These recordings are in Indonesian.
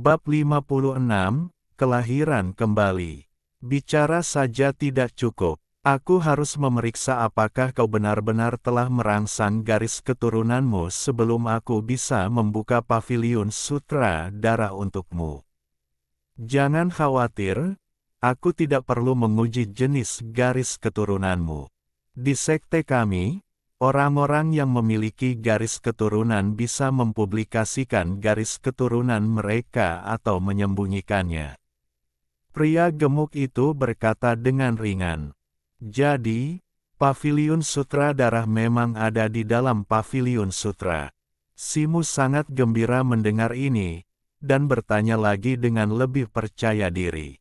Bab 56, Kelahiran Kembali. Bicara saja tidak cukup. Aku harus memeriksa apakah kau benar-benar telah merangsang garis keturunanmu sebelum aku bisa membuka paviliun sutra darah untukmu. Jangan khawatir, aku tidak perlu menguji jenis garis keturunanmu. Di sekte kami, orang-orang yang memiliki garis keturunan bisa mempublikasikan garis keturunan mereka atau menyembunyikannya. Pria gemuk itu berkata dengan ringan. Jadi, paviliun sutra darah memang ada di dalam paviliun sutra. Simu sangat gembira mendengar ini, dan bertanya lagi dengan lebih percaya diri.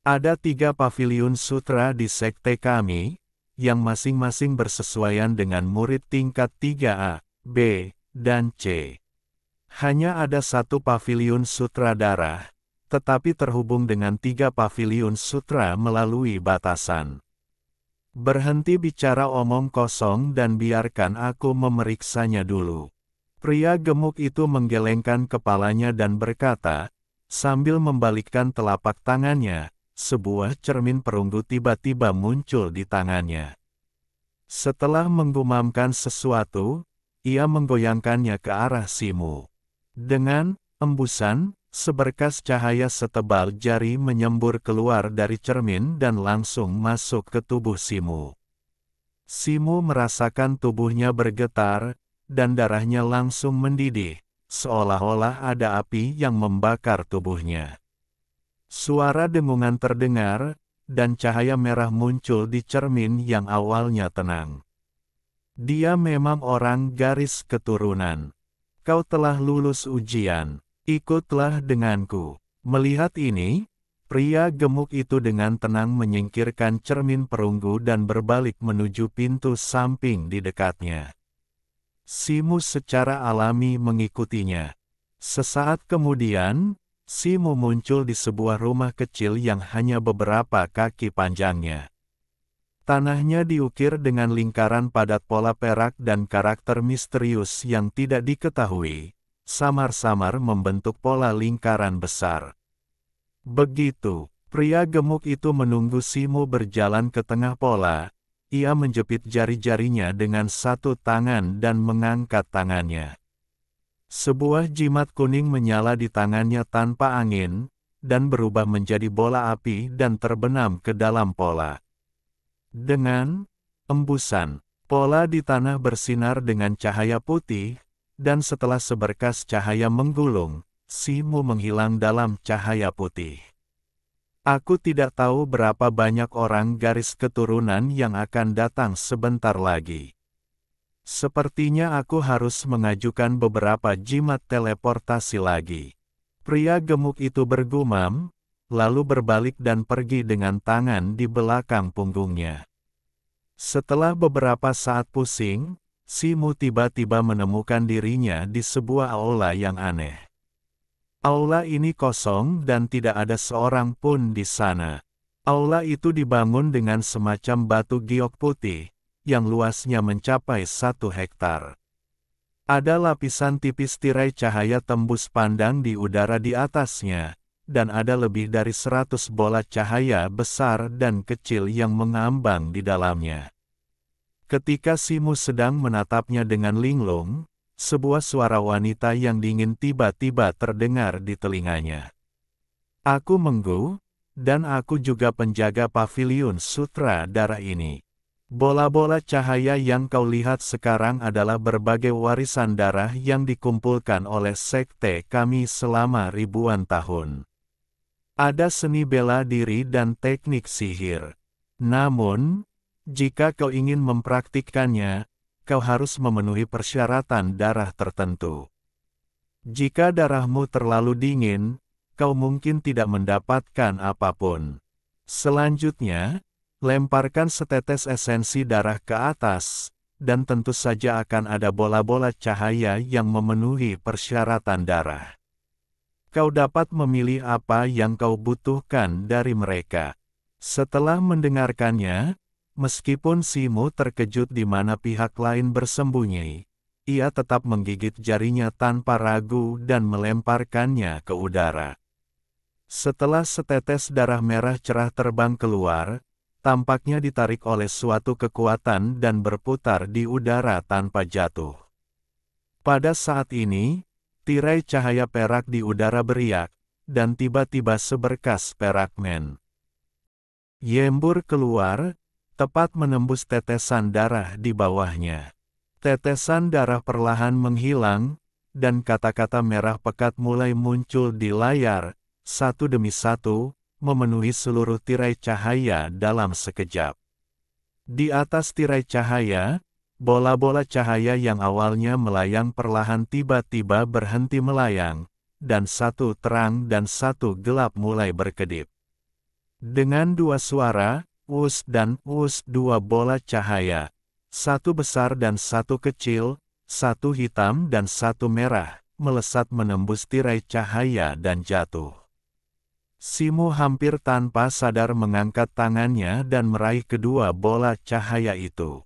Ada 3 paviliun sutra di sekte kami, yang masing-masing bersesuaian dengan murid tingkat 3A, B, dan C. Hanya ada 1 paviliun sutra darah, tetapi terhubung dengan 3 paviliun sutra melalui batasan. Berhenti bicara omong kosong dan biarkan aku memeriksanya dulu. Pria gemuk itu menggelengkan kepalanya dan berkata, sambil membalikkan telapak tangannya, sebuah cermin perunggu tiba-tiba muncul di tangannya. Setelah menggumamkan sesuatu, ia menggoyangkannya ke arah Simu. Dengan embusan, seberkas cahaya setebal jari menyembur keluar dari cermin dan langsung masuk ke tubuh Simu. Simu merasakan tubuhnya bergetar, dan darahnya langsung mendidih, seolah-olah ada api yang membakar tubuhnya. Suara dengungan terdengar, dan cahaya merah muncul di cermin yang awalnya tenang. Dia memang orang garis keturunan. Kau telah lulus ujian. Ikutlah denganku. Melihat ini, pria gemuk itu dengan tenang menyingkirkan cermin perunggu dan berbalik menuju pintu samping di dekatnya. Simu secara alami mengikutinya. Sesaat kemudian, Simu muncul di sebuah rumah kecil yang hanya beberapa kaki panjangnya. Tanahnya diukir dengan lingkaran padat pola perak dan karakter misterius yang tidak diketahui, samar-samar membentuk pola lingkaran besar. Begitu, pria gemuk itu menunggu Simu berjalan ke tengah pola, ia menjepit jari-jarinya dengan satu tangan dan mengangkat tangannya. Sebuah jimat kuning menyala di tangannya tanpa angin, dan berubah menjadi bola api dan terbenam ke dalam pola. Dengan embusan, pola di tanah bersinar dengan cahaya putih, dan setelah seberkas cahaya menggulung, Simu menghilang dalam cahaya putih. Aku tidak tahu berapa banyak orang garis keturunan yang akan datang sebentar lagi. Sepertinya aku harus mengajukan beberapa jimat teleportasi lagi. Pria gemuk itu bergumam, lalu berbalik dan pergi dengan tangan di belakang punggungnya. Setelah beberapa saat pusing, Simu tiba-tiba menemukan dirinya di sebuah aula yang aneh. Aula ini kosong dan tidak ada seorang pun di sana. Aula itu dibangun dengan semacam batu giok putih, yang luasnya mencapai 1 hektar. Ada lapisan tipis tirai cahaya tembus pandang di udara di atasnya, dan ada lebih dari 100 bola cahaya besar dan kecil yang mengambang di dalamnya. Ketika Simu sedang menatapnya dengan linglung, sebuah suara wanita yang dingin tiba-tiba terdengar di telinganya. Aku Menggu, dan aku juga penjaga paviliun sutra darah ini. Bola-bola cahaya yang kau lihat sekarang adalah berbagai warisan darah yang dikumpulkan oleh sekte kami selama ribuan tahun. Ada seni bela diri dan teknik sihir. Namun, jika kau ingin mempraktikkannya, kau harus memenuhi persyaratan darah tertentu. Jika darahmu terlalu dingin, kau mungkin tidak mendapatkan apapun. Selanjutnya, lemparkan setetes esensi darah ke atas, dan tentu saja akan ada bola-bola cahaya yang memenuhi persyaratan darah. Kau dapat memilih apa yang kau butuhkan dari mereka. Setelah mendengarkannya, meskipun Simu terkejut di mana pihak lain bersembunyi, ia tetap menggigit jarinya tanpa ragu dan melemparkannya ke udara. Setelah setetes darah merah cerah terbang keluar, tampaknya ditarik oleh suatu kekuatan dan berputar di udara tanpa jatuh. Pada saat ini, tirai cahaya perak di udara beriak, dan tiba-tiba seberkas perak menyembur keluar, tepat menembus tetesan darah di bawahnya. Tetesan darah perlahan menghilang, dan kata-kata merah pekat mulai muncul di layar, satu demi satu, memenuhi seluruh tirai cahaya dalam sekejap. Di atas tirai cahaya, bola-bola cahaya yang awalnya melayang perlahan tiba-tiba berhenti melayang, dan satu terang dan satu gelap mulai berkedip. Dengan dua suara, "us" dan "us", dua bola cahaya, satu besar dan satu kecil, satu hitam dan satu merah, melesat menembus tirai cahaya dan jatuh. Simu hampir tanpa sadar mengangkat tangannya dan meraih kedua bola cahaya itu.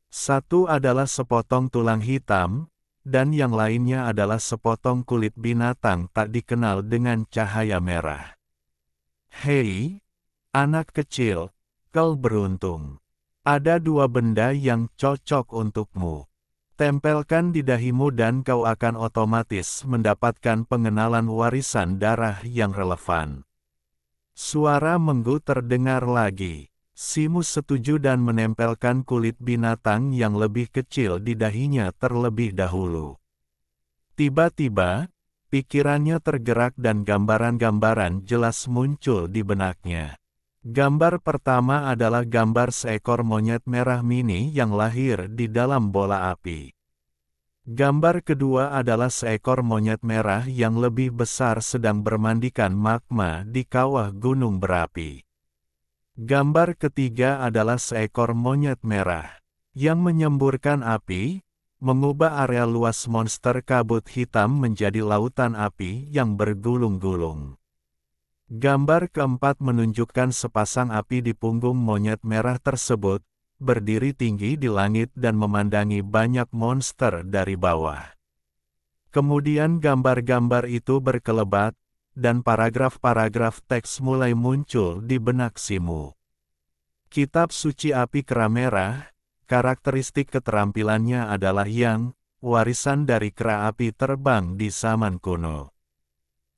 Satu adalah sepotong tulang hitam, dan yang lainnya adalah sepotong kulit binatang tak dikenal dengan cahaya merah. "Hei, anak kecil, kau beruntung. Ada dua benda yang cocok untukmu. Tempelkan di dahimu dan kau akan otomatis mendapatkan pengenalan warisan darah yang relevan." Suara Menggu terdengar lagi. Simu setuju dan menempelkan kulit binatang yang lebih kecil di dahinya terlebih dahulu. Tiba-tiba, pikirannya tergerak dan gambaran-gambaran jelas muncul di benaknya. Gambar pertama adalah gambar seekor monyet merah mini yang lahir di dalam bola api. Gambar kedua adalah seekor monyet merah yang lebih besar sedang bermandikan magma di kawah gunung berapi. Gambar ketiga adalah seekor monyet merah yang menyemburkan api, mengubah area luas monster kabut hitam menjadi lautan api yang bergulung-gulung. Gambar keempat menunjukkan sepasang api di punggung monyet merah tersebut, berdiri tinggi di langit dan memandangi banyak monster dari bawah. Kemudian gambar-gambar itu berkelebat, dan paragraf-paragraf teks mulai muncul di benak Simu. Kitab Suci Api Kera Merah, karakteristik keterampilannya adalah yang, warisan dari kera api terbang di zaman kuno.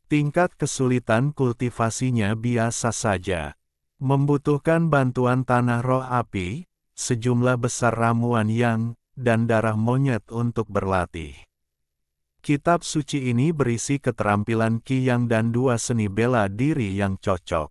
Tingkat kesulitan kultivasinya biasa saja. Membutuhkan bantuan tanah roh api, sejumlah besar ramuan yang, dan darah monyet untuk berlatih. Kitab suci ini berisi keterampilan Qi Yang dan dua seni bela diri yang cocok.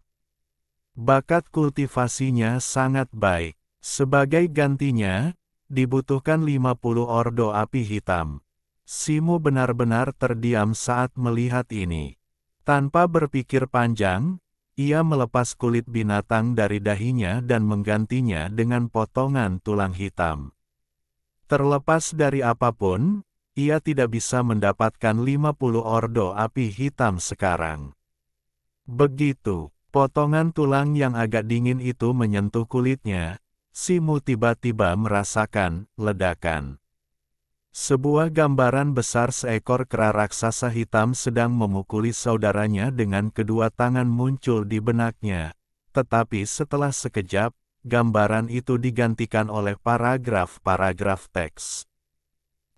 Bakat kultivasinya sangat baik. Sebagai gantinya, dibutuhkan 50 ordo api hitam. Simu benar-benar terdiam saat melihat ini. Tanpa berpikir panjang, ia melepas kulit binatang dari dahinya dan menggantinya dengan potongan tulang hitam. Terlepas dari apapun, ia tidak bisa mendapatkan 50 ordo api hitam sekarang. Begitu, potongan tulang yang agak dingin itu menyentuh kulitnya, Simu tiba-tiba merasakan ledakan. Sebuah gambaran besar seekor kera raksasa hitam sedang memukuli saudaranya dengan kedua tangan muncul di benaknya, tetapi setelah sekejap, gambaran itu digantikan oleh paragraf-paragraf teks.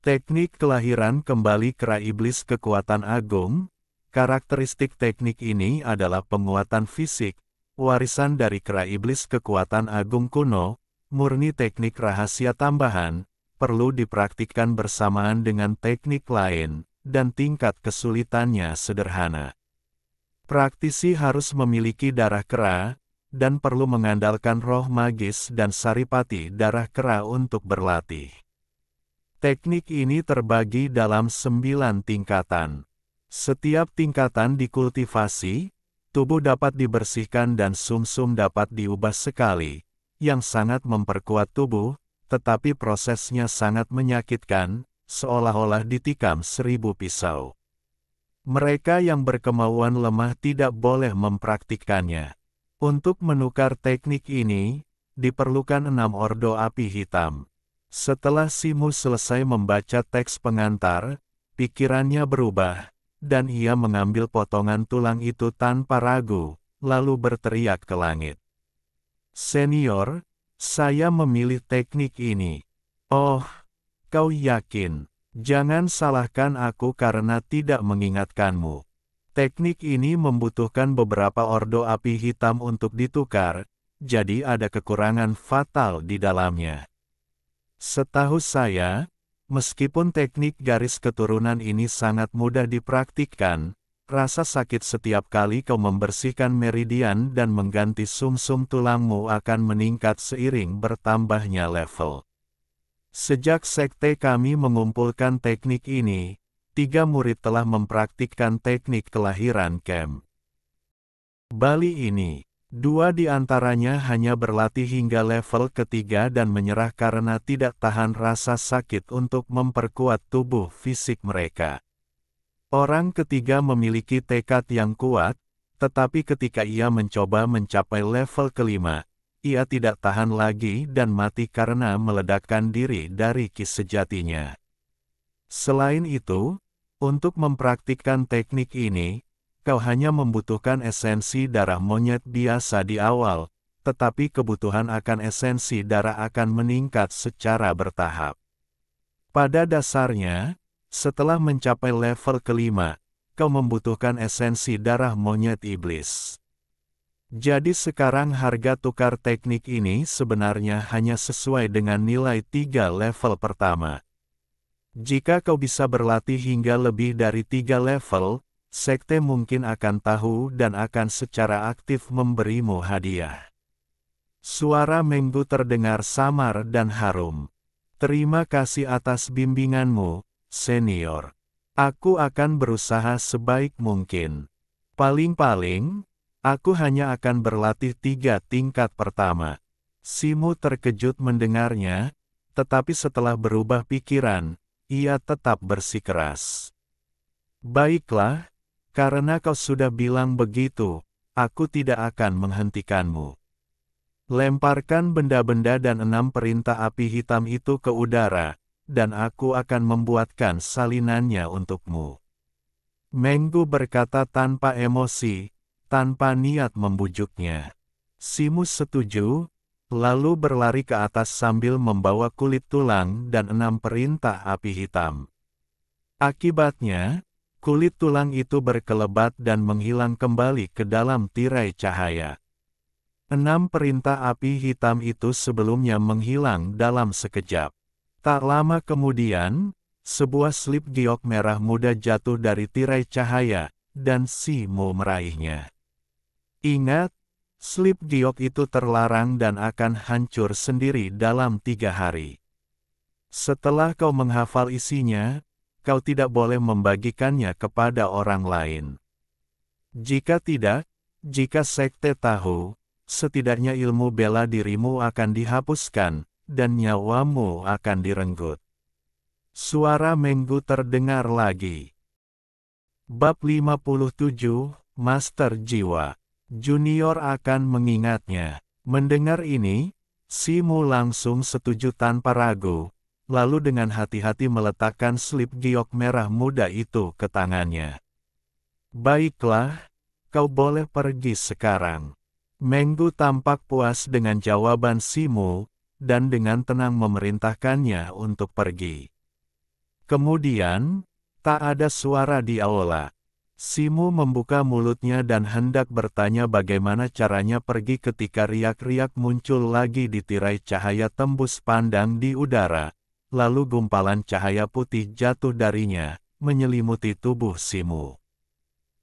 Teknik kelahiran kembali kera iblis kekuatan agung. Karakteristik teknik ini adalah penguatan fisik, warisan dari kera iblis kekuatan agung kuno, murni teknik rahasia tambahan, perlu dipraktikkan bersamaan dengan teknik lain, dan tingkat kesulitannya sederhana. Praktisi harus memiliki darah kera, dan perlu mengandalkan roh magis dan saripati darah kera untuk berlatih. Teknik ini terbagi dalam 9 tingkatan. Setiap tingkatan dikultivasi, tubuh dapat dibersihkan dan sumsum dapat diubah sekali, yang sangat memperkuat tubuh, tetapi prosesnya sangat menyakitkan, seolah-olah ditikam 1000 pisau. Mereka yang berkemauan lemah tidak boleh mempraktikkannya. Untuk menukar teknik ini, diperlukan 6 ordo api hitam. Setelah Simu selesai membaca teks pengantar, pikirannya berubah, dan ia mengambil potongan tulang itu tanpa ragu, lalu berteriak ke langit. Senior, saya memilih teknik ini. Oh, kau yakin? Jangan salahkan aku karena tidak mengingatkanmu. Teknik ini membutuhkan beberapa ordo api hitam untuk ditukar, jadi ada kekurangan fatal di dalamnya. Setahu saya, meskipun teknik garis keturunan ini sangat mudah dipraktikkan, rasa sakit setiap kali kau membersihkan meridian dan mengganti sumsum tulangmu akan meningkat seiring bertambahnya level. Sejak sekte kami mengumpulkan teknik ini, 3 murid telah mempraktikkan teknik kelahiran camp Bali ini. 2 di antaranya hanya berlatih hingga level ketiga dan menyerah karena tidak tahan rasa sakit untuk memperkuat tubuh fisik mereka. Orang ketiga memiliki tekad yang kuat, tetapi ketika ia mencoba mencapai level kelima, ia tidak tahan lagi dan mati karena meledakkan diri dari ki sejatinya. Selain itu, untuk mempraktikkan teknik ini, kau hanya membutuhkan esensi darah monyet biasa di awal, tetapi kebutuhan akan esensi darah akan meningkat secara bertahap. Pada dasarnya, setelah mencapai level kelima, kau membutuhkan esensi darah monyet iblis. Jadi sekarang harga tukar teknik ini sebenarnya hanya sesuai dengan nilai 3 level pertama. Jika kau bisa berlatih hingga lebih dari 3 level, sekte mungkin akan tahu dan akan secara aktif memberimu hadiah. Suara Menggu terdengar samar dan harum. Terima kasih atas bimbinganmu, senior. Aku akan berusaha sebaik mungkin. Paling-paling, aku hanya akan berlatih 3 tingkat pertama. Simu terkejut mendengarnya, tetapi setelah berubah pikiran, ia tetap bersikeras. Baiklah, karena kau sudah bilang begitu, aku tidak akan menghentikanmu. Lemparkan benda-benda dan 6 perintah api hitam itu ke udara, dan aku akan membuatkan salinannya untukmu. Menggu berkata tanpa emosi, tanpa niat membujuknya. Simu setuju, lalu berlari ke atas sambil membawa kulit tulang dan 6 perintah api hitam. Akibatnya, kulit tulang itu berkelebat dan menghilang kembali ke dalam tirai cahaya. 6 perintah api hitam itu sebelumnya menghilang dalam sekejap. Tak lama kemudian, sebuah slip giok merah muda jatuh dari tirai cahaya, dan Simu meraihnya. Ingat, slip giok itu terlarang dan akan hancur sendiri dalam 3 hari. Setelah kau menghafal isinya, kau tidak boleh membagikannya kepada orang lain. Jika tidak, jika sekte tahu, setidaknya ilmu bela dirimu akan dihapuskan, dan nyawamu akan direnggut. Suara Menggu terdengar lagi. Bab 57, Master Jiwa. Junior akan mengingatnya. Mendengar ini, Simu langsung setuju tanpa ragu, lalu dengan hati-hati meletakkan slip giok merah muda itu ke tangannya. Baiklah, kau boleh pergi sekarang. Menggu tampak puas dengan jawaban Simu, dan dengan tenang memerintahkannya untuk pergi. Kemudian, tak ada suara di aula. Simu membuka mulutnya dan hendak bertanya bagaimana caranya pergi ketika riak-riak muncul lagi di tirai cahaya tembus pandang di udara. Lalu gumpalan cahaya putih jatuh darinya, menyelimuti tubuh Simu.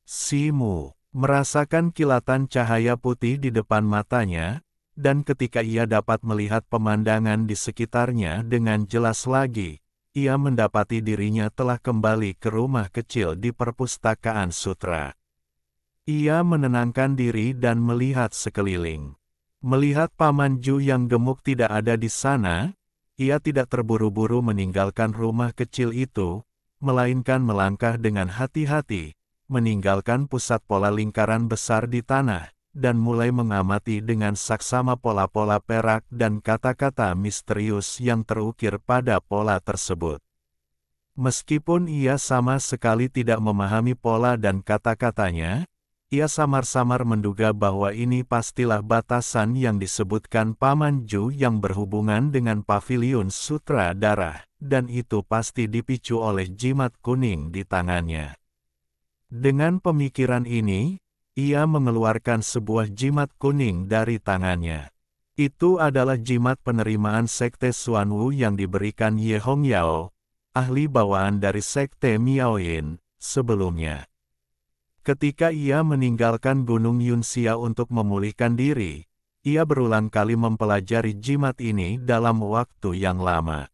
Simu merasakan kilatan cahaya putih di depan matanya, dan ketika ia dapat melihat pemandangan di sekitarnya dengan jelas lagi, ia mendapati dirinya telah kembali ke rumah kecil di perpustakaan sutra. Ia menenangkan diri dan melihat sekeliling. Melihat Paman Ju yang gemuk tidak ada di sana, ia tidak terburu-buru meninggalkan rumah kecil itu, melainkan melangkah dengan hati-hati, meninggalkan pusat pola lingkaran besar di tanah, dan mulai mengamati dengan saksama pola-pola perak dan kata-kata misterius yang terukir pada pola tersebut. Meskipun ia sama sekali tidak memahami pola dan kata-katanya, ia samar-samar menduga bahwa ini pastilah batasan yang disebutkan Paman Ju yang berhubungan dengan paviliun sutra darah, dan itu pasti dipicu oleh jimat kuning di tangannya. Dengan pemikiran ini, ia mengeluarkan sebuah jimat kuning dari tangannya. Itu adalah jimat penerimaan Sekte Xuanwu yang diberikan Ye Hongyao, ahli bawaan dari Sekte Miaoyin, sebelumnya. Ketika ia meninggalkan Gunung Yunxia untuk memulihkan diri, ia berulang kali mempelajari jimat ini dalam waktu yang lama.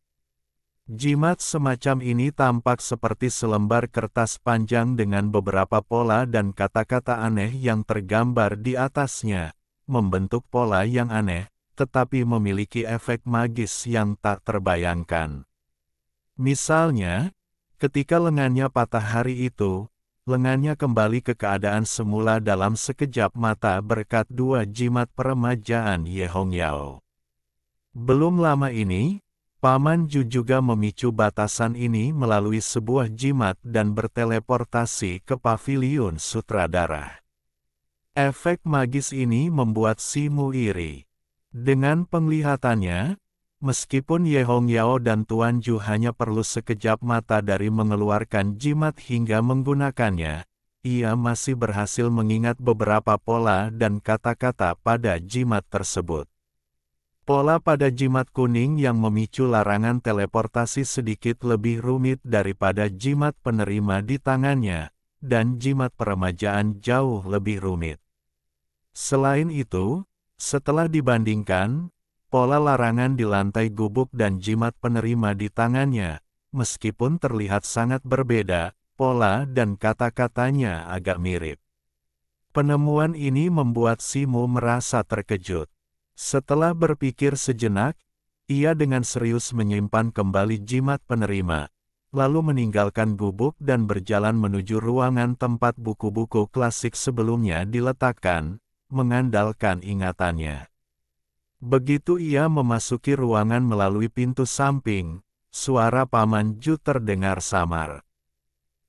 Jimat semacam ini tampak seperti selembar kertas panjang dengan beberapa pola dan kata-kata aneh yang tergambar di atasnya, membentuk pola yang aneh, tetapi memiliki efek magis yang tak terbayangkan. Misalnya, ketika lengannya patah hari itu, lengannya kembali ke keadaan semula dalam sekejap mata berkat dua jimat peremajaan Ye Hongyao. Belum lama ini, Paman Ju juga memicu batasan ini melalui sebuah jimat dan berteleportasi ke paviliun sutradara. Efek magis ini membuat Simu iri. Dengan penglihatannya, meskipun Ye Hongyao dan Tuan Ju hanya perlu sekejap mata dari mengeluarkan jimat hingga menggunakannya, ia masih berhasil mengingat beberapa pola dan kata-kata pada jimat tersebut. Pola pada jimat kuning yang memicu larangan teleportasi sedikit lebih rumit daripada jimat penerima di tangannya, dan jimat peremajaan jauh lebih rumit. Selain itu, setelah dibandingkan, pola larangan di lantai gubuk dan jimat penerima di tangannya, meskipun terlihat sangat berbeda, pola dan kata-katanya agak mirip. Penemuan ini membuat Simu merasa terkejut. Setelah berpikir sejenak, ia dengan serius menyimpan kembali jimat penerima, lalu meninggalkan gubuk dan berjalan menuju ruangan tempat buku-buku klasik sebelumnya diletakkan, mengandalkan ingatannya. Begitu ia memasuki ruangan melalui pintu samping, suara Paman Ju terdengar samar.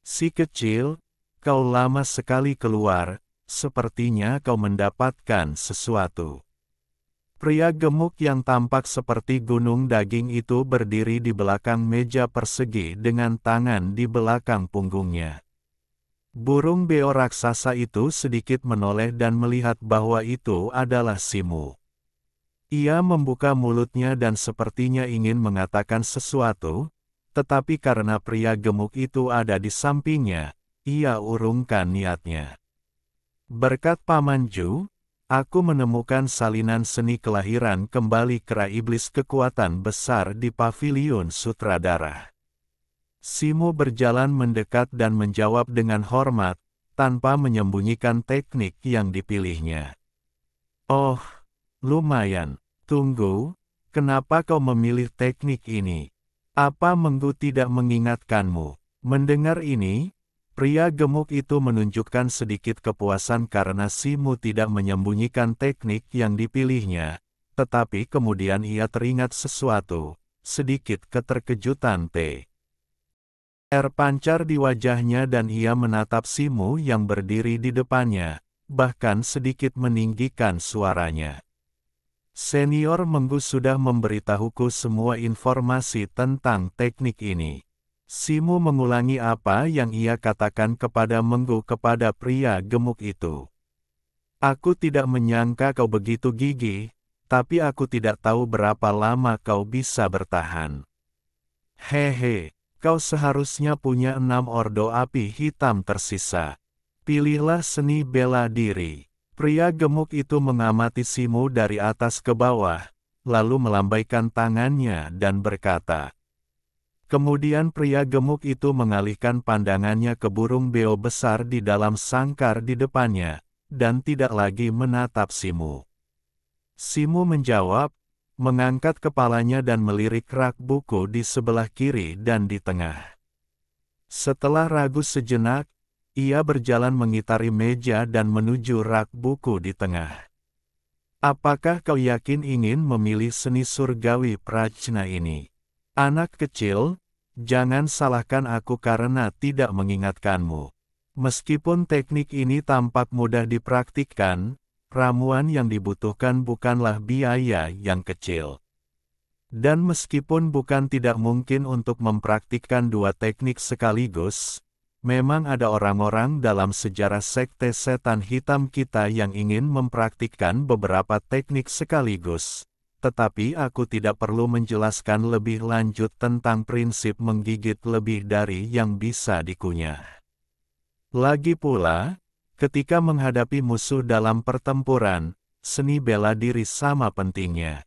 "Si kecil, kau lama sekali keluar, sepertinya kau mendapatkan sesuatu." Pria gemuk yang tampak seperti gunung daging itu berdiri di belakang meja persegi dengan tangan di belakang punggungnya. Burung beo raksasa itu sedikit menoleh dan melihat bahwa itu adalah Simu. Ia membuka mulutnya dan sepertinya ingin mengatakan sesuatu, tetapi karena pria gemuk itu ada di sampingnya, ia urungkan niatnya. "Berkat Paman Ju, aku menemukan salinan seni kelahiran kembali kera iblis kekuatan besar di paviliun sutradara." Simu berjalan mendekat dan menjawab dengan hormat, tanpa menyembunyikan teknik yang dipilihnya. "Oh, lumayan. Tunggu, kenapa kau memilih teknik ini? Apa Menggu tidak mengingatkanmu?" Mendengar ini, pria gemuk itu menunjukkan sedikit kepuasan karena Simu tidak menyembunyikan teknik yang dipilihnya, tetapi kemudian ia teringat sesuatu, sedikit keterkejutan pancar di wajahnya dan ia menatap Simu yang berdiri di depannya, bahkan sedikit meninggikan suaranya. "Senior Menggu sudah memberitahuku semua informasi tentang teknik ini." Simu mengulangi apa yang ia katakan kepada Menggu kepada pria gemuk itu. "Aku tidak menyangka kau begitu gigih, tapi aku tidak tahu berapa lama kau bisa bertahan. Hehe, kau seharusnya punya 6 ordo api hitam tersisa. Pilihlah seni bela diri." Pria gemuk itu mengamati Simu dari atas ke bawah, lalu melambaikan tangannya dan berkata. Kemudian pria gemuk itu mengalihkan pandangannya ke burung beo besar di dalam sangkar di depannya, dan tidak lagi menatap Simu. Simu menjawab, mengangkat kepalanya dan melirik rak buku di sebelah kiri dan di tengah. Setelah ragu sejenak, Ia berjalan mengitari meja dan menuju rak buku di tengah. Apakah kau yakin ingin memilih seni surgawi prajna ini? Anak kecil, jangan salahkan aku karena tidak mengingatkanmu. Meskipun teknik ini tampak mudah dipraktikkan, ramuan yang dibutuhkan bukanlah biaya yang kecil. Dan meskipun bukan tidak mungkin untuk mempraktikkan dua teknik sekaligus, memang ada orang-orang dalam sejarah sekte setan hitam kita yang ingin mempraktikkan beberapa teknik sekaligus. Tetapi aku tidak perlu menjelaskan lebih lanjut tentang prinsip menggigit lebih dari yang bisa dikunyah. Lagi pula, ketika menghadapi musuh dalam pertempuran, seni bela diri sama pentingnya.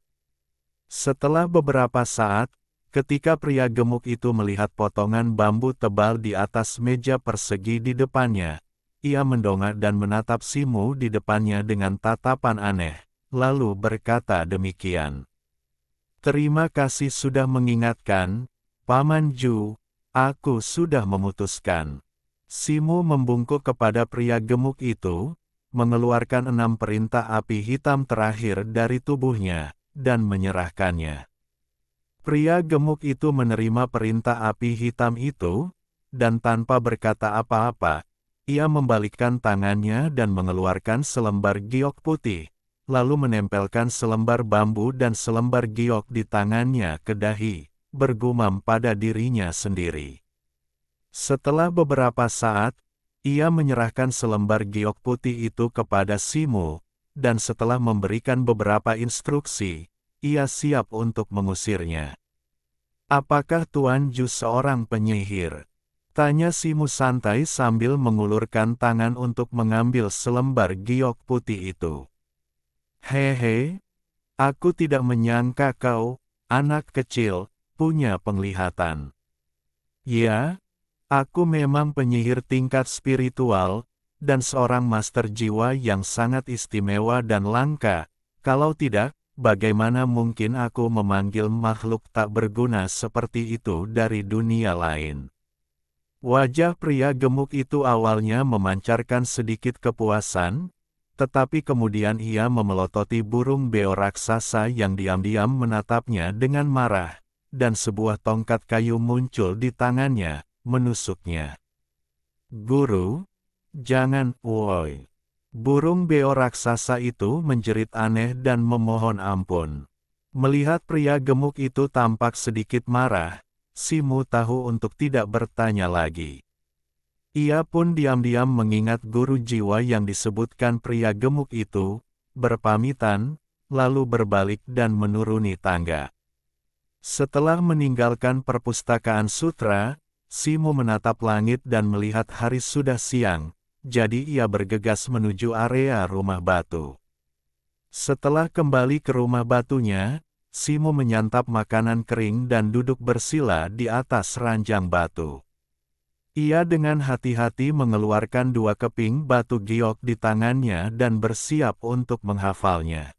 Setelah beberapa saat, ketika pria gemuk itu melihat potongan bambu tebal di atas meja persegi di depannya, ia mendongak dan menatap Simu di depannya dengan tatapan aneh, lalu berkata demikian. Terima kasih sudah mengingatkan, Paman Ju, aku sudah memutuskan. Simu membungkuk kepada pria gemuk itu, mengeluarkan 6 perintah api hitam terakhir dari tubuhnya, dan menyerahkannya. Pria gemuk itu menerima perintah api hitam itu, dan tanpa berkata apa-apa, ia membalikkan tangannya dan mengeluarkan selembar giok putih, lalu menempelkan selembar bambu dan selembar giok di tangannya ke dahi, bergumam pada dirinya sendiri. Setelah beberapa saat, ia menyerahkan selembar giok putih itu kepada Simu, dan setelah memberikan beberapa instruksi, ia siap untuk mengusirnya. Apakah Tuan Ju seorang penyihir? Tanya Simu santai sambil mengulurkan tangan untuk mengambil selembar giok putih itu. Hehe, aku tidak menyangka kau, anak kecil, punya penglihatan. Ya, aku memang penyihir tingkat spiritual, dan seorang master jiwa yang sangat istimewa dan langka. Kalau tidak, bagaimana mungkin aku memanggil makhluk tak berguna seperti itu dari dunia lain? Wajah pria gemuk itu awalnya memancarkan sedikit kepuasan, tetapi kemudian ia memelototi burung beo raksasa yang diam-diam menatapnya dengan marah, dan sebuah tongkat kayu muncul di tangannya, menusuknya. Guru, jangan, woi. Burung beo raksasa itu menjerit aneh dan memohon ampun. Melihat pria gemuk itu tampak sedikit marah, Simu tahu untuk tidak bertanya lagi. Ia pun diam-diam mengingat guru jiwa yang disebutkan pria gemuk itu, berpamitan, lalu berbalik dan menuruni tangga. Setelah meninggalkan perpustakaan sutra, Simu menatap langit dan melihat hari sudah siang, jadi ia bergegas menuju area rumah batu. Setelah kembali ke rumah batunya, Simu menyantap makanan kering dan duduk bersila di atas ranjang batu. Ia dengan hati-hati mengeluarkan 2 keping batu giok di tangannya dan bersiap untuk menghafalnya.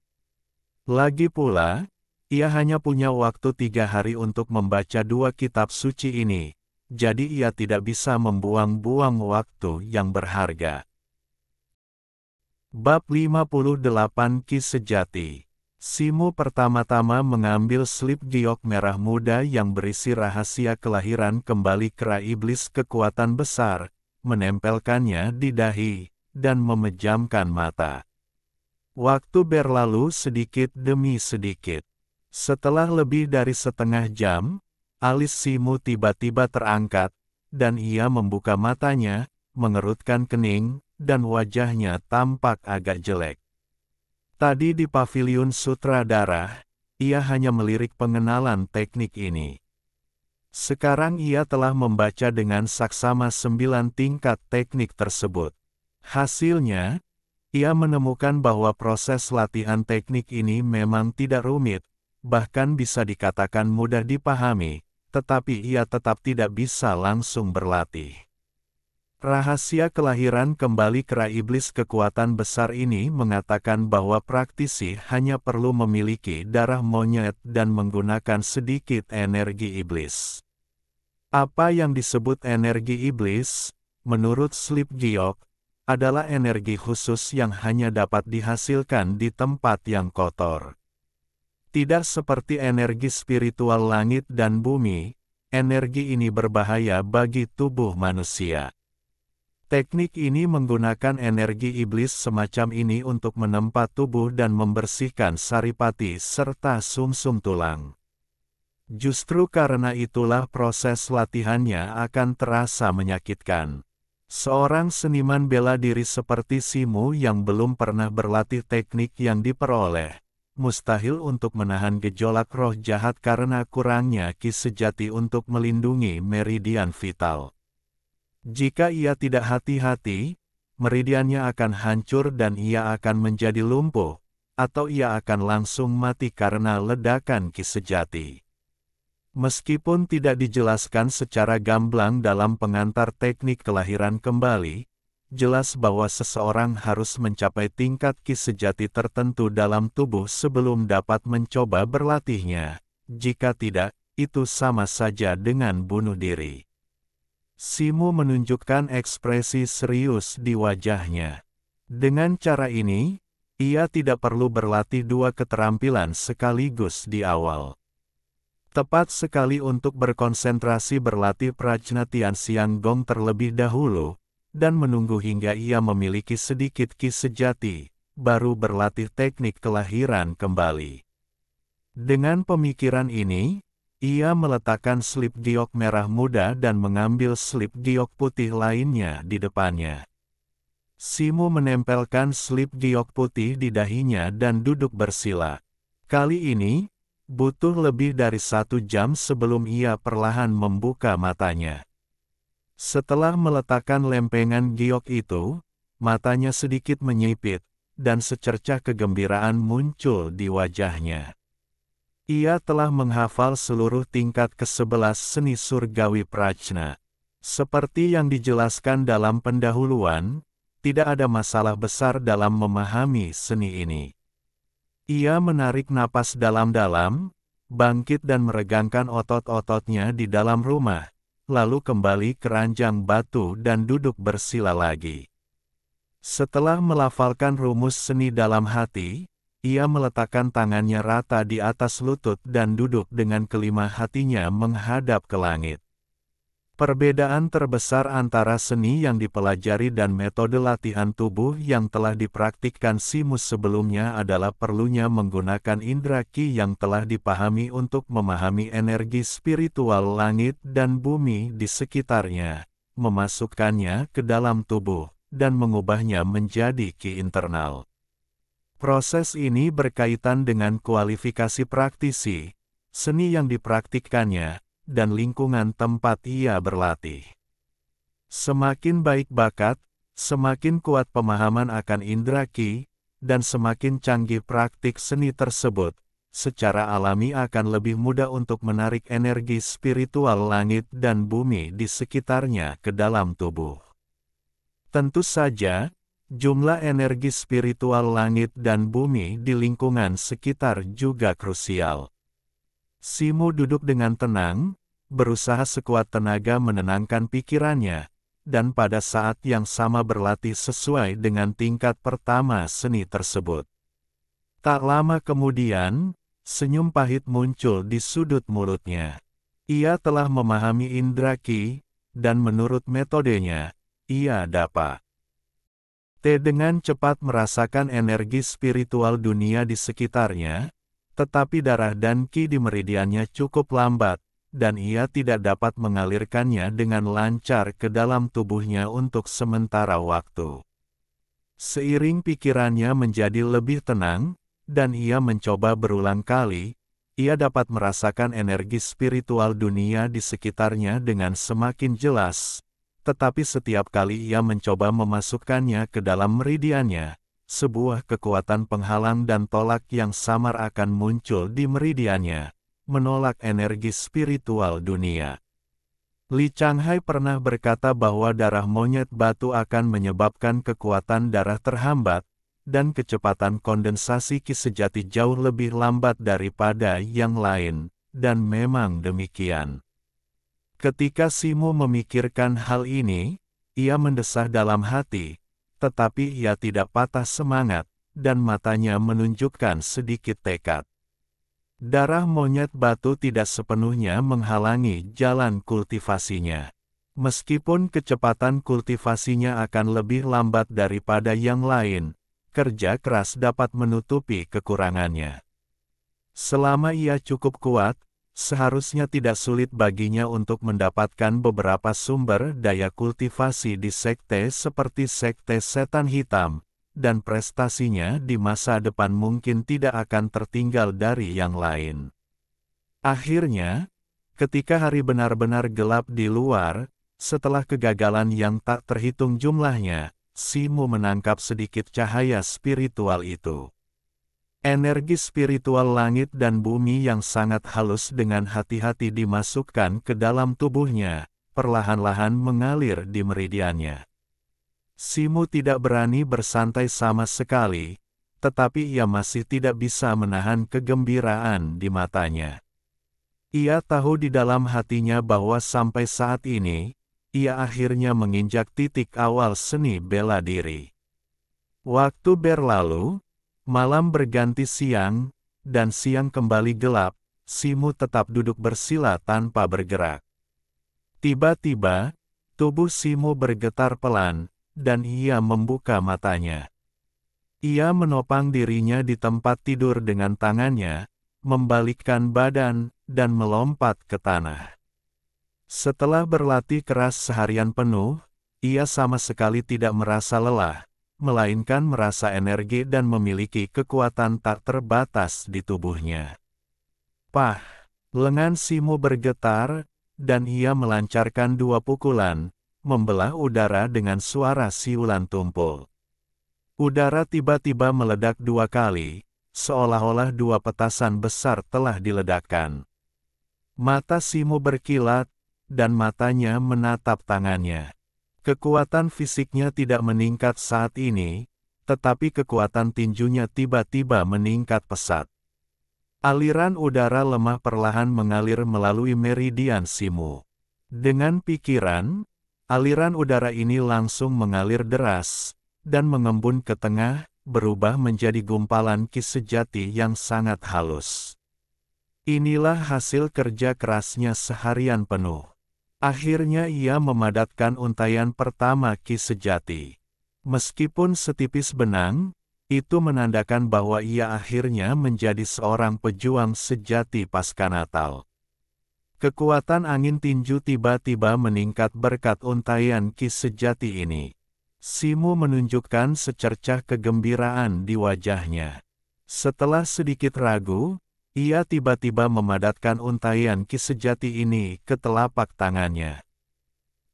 Lagi pula, ia hanya punya waktu 3 hari untuk membaca 2 kitab suci ini, jadi ia tidak bisa membuang-buang waktu yang berharga. Bab 58 Ki Sejati. Simu pertama-tama mengambil slip giok merah muda yang berisi rahasia kelahiran kembali kera iblis kekuatan besar, menempelkannya di dahi, dan memejamkan mata. Waktu berlalu sedikit demi sedikit. Setelah lebih dari setengah jam, alis Simu tiba-tiba terangkat, dan ia membuka matanya, mengerutkan kening, dan wajahnya tampak agak jelek. Tadi di paviliun sutradara, ia hanya melirik pengenalan teknik ini. Sekarang ia telah membaca dengan saksama 9 tingkat teknik tersebut. Hasilnya, ia menemukan bahwa proses latihan teknik ini memang tidak rumit, bahkan bisa dikatakan mudah dipahami, tetapi ia tetap tidak bisa langsung berlatih. Rahasia kelahiran kembali kera iblis kekuatan besar ini mengatakan bahwa praktisi hanya perlu memiliki darah monyet dan menggunakan sedikit energi iblis. Apa yang disebut energi iblis? menurut Sleep Giok, adalah energi khusus yang hanya dapat dihasilkan di tempat yang kotor. Tidak seperti energi spiritual langit dan bumi, energi ini berbahaya bagi tubuh manusia. Teknik ini menggunakan energi iblis semacam ini untuk menempa tubuh dan membersihkan saripati serta sumsum tulang. Justru karena itulah proses latihannya akan terasa menyakitkan. Seorang seniman bela diri seperti Simu yang belum pernah berlatih teknik yang diperoleh, mustahil untuk menahan gejolak roh jahat karena kurangnya ki sejati untuk melindungi meridian vital. Jika ia tidak hati-hati, meridiannya akan hancur dan ia akan menjadi lumpuh, atau ia akan langsung mati karena ledakan ki sejati. Meskipun tidak dijelaskan secara gamblang dalam pengantar teknik kelahiran kembali, jelas bahwa seseorang harus mencapai tingkat ki sejati tertentu dalam tubuh sebelum dapat mencoba berlatihnya. Jika tidak, itu sama saja dengan bunuh diri. Simu menunjukkan ekspresi serius di wajahnya. Dengan cara ini, ia tidak perlu berlatih dua keterampilan sekaligus di awal. Tepat sekali untuk berkonsentrasi berlatih Prajna Tian Siang Gong terlebih dahulu, dan menunggu hingga ia memiliki sedikit ki sejati, baru berlatih teknik kelahiran kembali. Dengan pemikiran ini, ia meletakkan slip giok merah muda dan mengambil slip giok putih lainnya di depannya. Simu menempelkan slip giok putih di dahinya dan duduk bersila. Kali ini, butuh lebih dari 1 jam sebelum ia perlahan membuka matanya. Setelah meletakkan lempengan giok itu, matanya sedikit menyipit, dan secercah kegembiraan muncul di wajahnya. Ia telah menghafal seluruh tingkat ke-11 seni surgawi Prajna. Seperti yang dijelaskan dalam pendahuluan, tidak ada masalah besar dalam memahami seni ini. Ia menarik napas dalam-dalam, bangkit dan meregangkan otot-ototnya di dalam rumah, lalu kembali ke ranjang batu dan duduk bersila lagi. Setelah melafalkan rumus seni dalam hati, ia meletakkan tangannya rata di atas lutut dan duduk dengan kelima hatinya menghadap ke langit. Perbedaan terbesar antara seni yang dipelajari dan metode latihan tubuh yang telah dipraktikkan Simus sebelumnya adalah perlunya menggunakan indera ki yang telah dipahami untuk memahami energi spiritual langit dan bumi di sekitarnya, memasukkannya ke dalam tubuh, dan mengubahnya menjadi ki internal. Proses ini berkaitan dengan kualifikasi praktisi, seni yang dipraktikkannya, dan lingkungan tempat ia berlatih. Semakin baik bakat, semakin kuat pemahaman akan indera ki, dan semakin canggih praktik seni tersebut, secara alami akan lebih mudah untuk menarik energi spiritual langit dan bumi di sekitarnya ke dalam tubuh. Tentu saja, jumlah energi spiritual langit dan bumi di lingkungan sekitar juga krusial. Simu duduk dengan tenang, berusaha sekuat tenaga menenangkan pikirannya, dan pada saat yang sama berlatih sesuai dengan tingkat pertama seni tersebut. Tak lama kemudian, senyum pahit muncul di sudut mulutnya. Ia telah memahami indera ki, dan menurut metodenya, ia dapat dengan cepat merasakan energi spiritual dunia di sekitarnya, tetapi darah dan ki di meridiannya cukup lambat, dan ia tidak dapat mengalirkannya dengan lancar ke dalam tubuhnya untuk sementara waktu. Seiring pikirannya menjadi lebih tenang, dan ia mencoba berulang kali, ia dapat merasakan energi spiritual dunia di sekitarnya dengan semakin jelas. Tetapi setiap kali ia mencoba memasukkannya ke dalam meridiannya, sebuah kekuatan penghalang dan tolak yang samar akan muncul di meridiannya, menolak energi spiritual dunia. Li Changhai pernah berkata bahwa darah monyet batu akan menyebabkan kekuatan darah terhambat, dan kecepatan kondensasi ki sejati jauh lebih lambat daripada yang lain, dan memang demikian. Ketika Simu memikirkan hal ini, ia mendesah dalam hati, tetapi ia tidak patah semangat, dan matanya menunjukkan sedikit tekad. Darah monyet batu tidak sepenuhnya menghalangi jalan kultivasinya. Meskipun kecepatan kultivasinya akan lebih lambat daripada yang lain, kerja keras dapat menutupi kekurangannya. Selama ia cukup kuat, seharusnya tidak sulit baginya untuk mendapatkan beberapa sumber daya kultivasi di sekte seperti Sekte Setan Hitam, dan prestasinya di masa depan mungkin tidak akan tertinggal dari yang lain. Akhirnya, ketika hari benar-benar gelap di luar, setelah kegagalan yang tak terhitung jumlahnya, Simu menangkap sedikit cahaya spiritual itu. Energi spiritual langit dan bumi yang sangat halus dengan hati-hati dimasukkan ke dalam tubuhnya, perlahan-lahan mengalir di meridiannya. Simu tidak berani bersantai sama sekali, tetapi ia masih tidak bisa menahan kegembiraan di matanya. Ia tahu di dalam hatinya bahwa sampai saat ini, ia akhirnya menginjak titik awal seni bela diri. Waktu berlalu, malam berganti siang, dan siang kembali gelap. Simu tetap duduk bersila tanpa bergerak. Tiba-tiba, tubuh Simu bergetar pelan, dan ia membuka matanya. Ia menopang dirinya di tempat tidur dengan tangannya, membalikkan badan, dan melompat ke tanah. Setelah berlatih keras seharian penuh, ia sama sekali tidak merasa lelah, melainkan merasa energi dan memiliki kekuatan tak terbatas di tubuhnya. Pah! Lengan Simu bergetar, dan ia melancarkan 2 pukulan, membelah udara dengan suara siulan tumpul. Udara tiba-tiba meledak 2 kali, seolah-olah 2 petasan besar telah diledakkan. Mata Simu berkilat, dan matanya menatap tangannya. Kekuatan fisiknya tidak meningkat saat ini, tetapi kekuatan tinjunya tiba-tiba meningkat pesat. Aliran udara lemah perlahan mengalir melalui meridian Simu. Dengan pikiran, aliran udara ini langsung mengalir deras, dan mengembun ke tengah, berubah menjadi gumpalan ki sejati yang sangat halus. Inilah hasil kerja kerasnya seharian penuh. Akhirnya ia memadatkan untaian pertama ki sejati. Meskipun setipis benang, itu menandakan bahwa ia akhirnya menjadi seorang pejuang sejati pasca Natal. Kekuatan angin tinju tiba-tiba meningkat berkat untaian ki sejati ini. Simu menunjukkan secercah kegembiraan di wajahnya. Setelah sedikit ragu, ia tiba-tiba memadatkan untaian ki sejati ini ke telapak tangannya.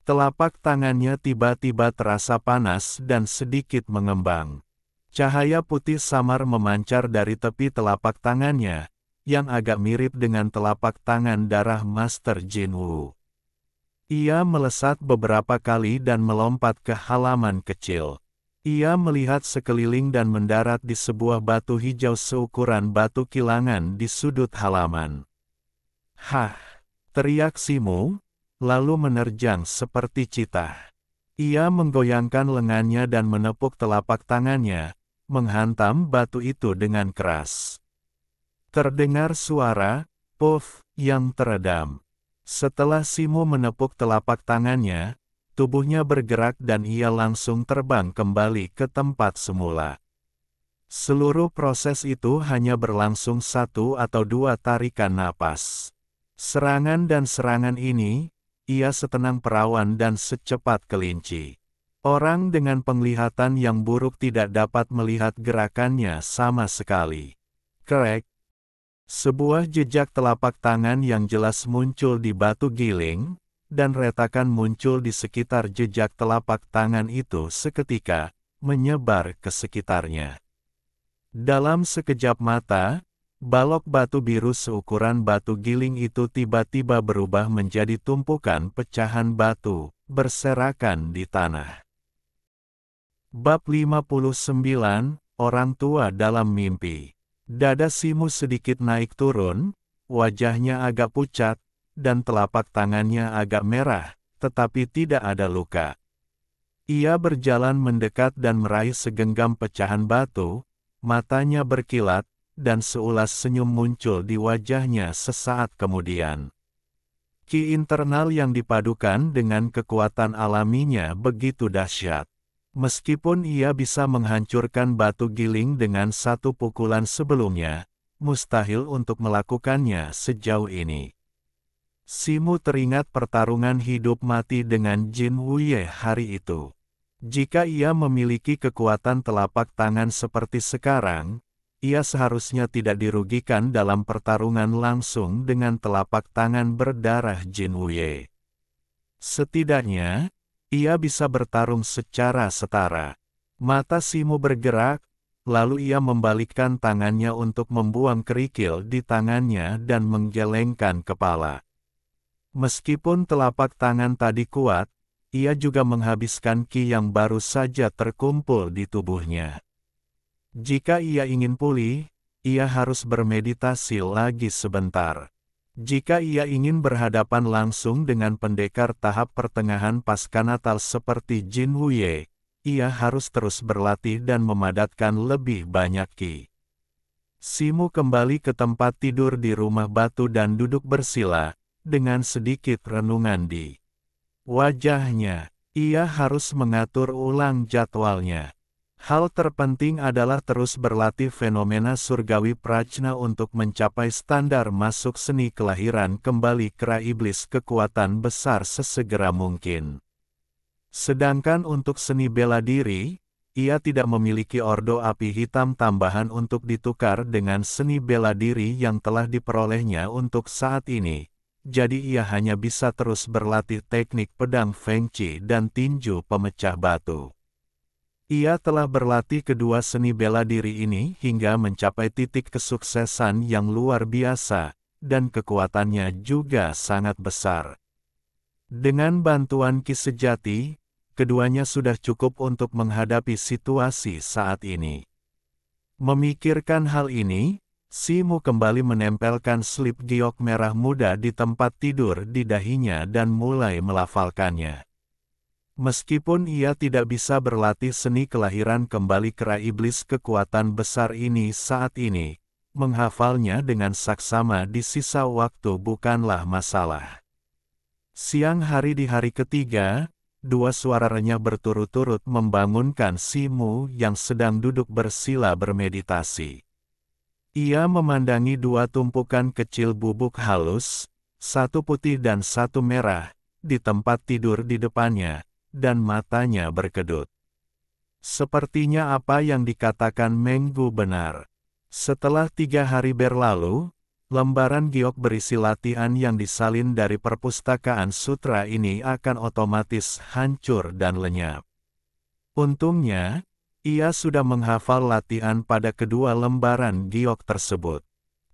Telapak tangannya tiba-tiba terasa panas dan sedikit mengembang. Cahaya putih samar memancar dari tepi telapak tangannya, yang agak mirip dengan telapak tangan darah Master Jin Wu. Ia melesat beberapa kali dan melompat ke halaman kecil. Ia melihat sekeliling dan mendarat di sebuah batu hijau seukuran batu kilangan di sudut halaman. "Hah!" teriak Simu, lalu menerjang seperti citah. Ia menggoyangkan lengannya dan menepuk telapak tangannya, menghantam batu itu dengan keras. Terdengar suara "puff" yang teredam. Setelah Simu menepuk telapak tangannya, tubuhnya bergerak dan ia langsung terbang kembali ke tempat semula. Seluruh proses itu hanya berlangsung 1 atau 2 tarikan napas. Serangan dan serangan ini, ia setenang perawan dan secepat kelinci. Orang dengan penglihatan yang buruk tidak dapat melihat gerakannya sama sekali. Krek! Sebuah jejak telapak tangan yang jelas muncul di batu giling, dan retakan muncul di sekitar jejak telapak tangan itu seketika, menyebar ke sekitarnya. Dalam sekejap mata, balok batu biru seukuran batu giling itu tiba-tiba berubah menjadi tumpukan pecahan batu, berserakan di tanah. Bab 59, Orang Tua dalam Mimpi. Dada Simu sedikit naik turun, wajahnya agak pucat, dan telapak tangannya agak merah, tetapi tidak ada luka. Ia berjalan mendekat dan meraih segenggam pecahan batu, matanya berkilat, dan seulas senyum muncul di wajahnya sesaat kemudian. Ki internal yang dipadukan dengan kekuatan alaminya begitu dahsyat. Meskipun ia bisa menghancurkan batu giling dengan satu pukulan sebelumnya, mustahil untuk melakukannya sejauh ini. Simu teringat pertarungan hidup mati dengan Jin Wuye hari itu. Jika ia memiliki kekuatan telapak tangan seperti sekarang, ia seharusnya tidak dirugikan dalam pertarungan langsung dengan telapak tangan berdarah Jin Wuye. Setidaknya, ia bisa bertarung secara setara. Mata Simu bergerak, lalu ia membalikkan tangannya untuk membuang kerikil di tangannya dan menggelengkan kepala. Meskipun telapak tangan tadi kuat, ia juga menghabiskan ki yang baru saja terkumpul di tubuhnya. Jika ia ingin pulih, ia harus bermeditasi lagi sebentar. Jika ia ingin berhadapan langsung dengan pendekar tahap pertengahan pasca Natal seperti Jin Wuye, ia harus terus berlatih dan memadatkan lebih banyak ki. Simu kembali ke tempat tidur di rumah batu dan duduk bersila, dengan sedikit renungan di wajahnya. Ia harus mengatur ulang jadwalnya. Hal terpenting adalah terus berlatih fenomena surgawi prajna untuk mencapai standar masuk seni kelahiran kembali kera iblis kekuatan besar sesegera mungkin. Sedangkan untuk seni bela diri, ia tidak memiliki ordo api hitam tambahan untuk ditukar dengan seni bela diri yang telah diperolehnya untuk saat ini. Jadi ia hanya bisa terus berlatih teknik pedang Feng Qi dan tinju pemecah batu. Ia telah berlatih kedua seni bela diri ini hingga mencapai titik kesuksesan yang luar biasa, dan kekuatannya juga sangat besar. Dengan bantuan Ki sejati, keduanya sudah cukup untuk menghadapi situasi saat ini. Memikirkan hal ini, Simu kembali menempelkan slip giok merah muda di tempat tidur di dahinya dan mulai melafalkannya. Meskipun ia tidak bisa berlatih seni kelahiran kembali kera iblis kekuatan besar ini saat ini, menghafalnya dengan saksama di sisa waktu bukanlah masalah. Siang hari di hari ketiga, dua suara renyah berturut-turut membangunkan Simu yang sedang duduk bersila bermeditasi. Ia memandangi dua tumpukan kecil bubuk halus, satu putih dan satu merah, di tempat tidur di depannya, dan matanya berkedut. Sepertinya apa yang dikatakan Menggu benar. Setelah 3 hari berlalu, lembaran giok berisi latihan yang disalin dari perpustakaan sutra ini akan otomatis hancur dan lenyap. Untungnya, ia sudah menghafal latihan pada kedua lembaran giok tersebut.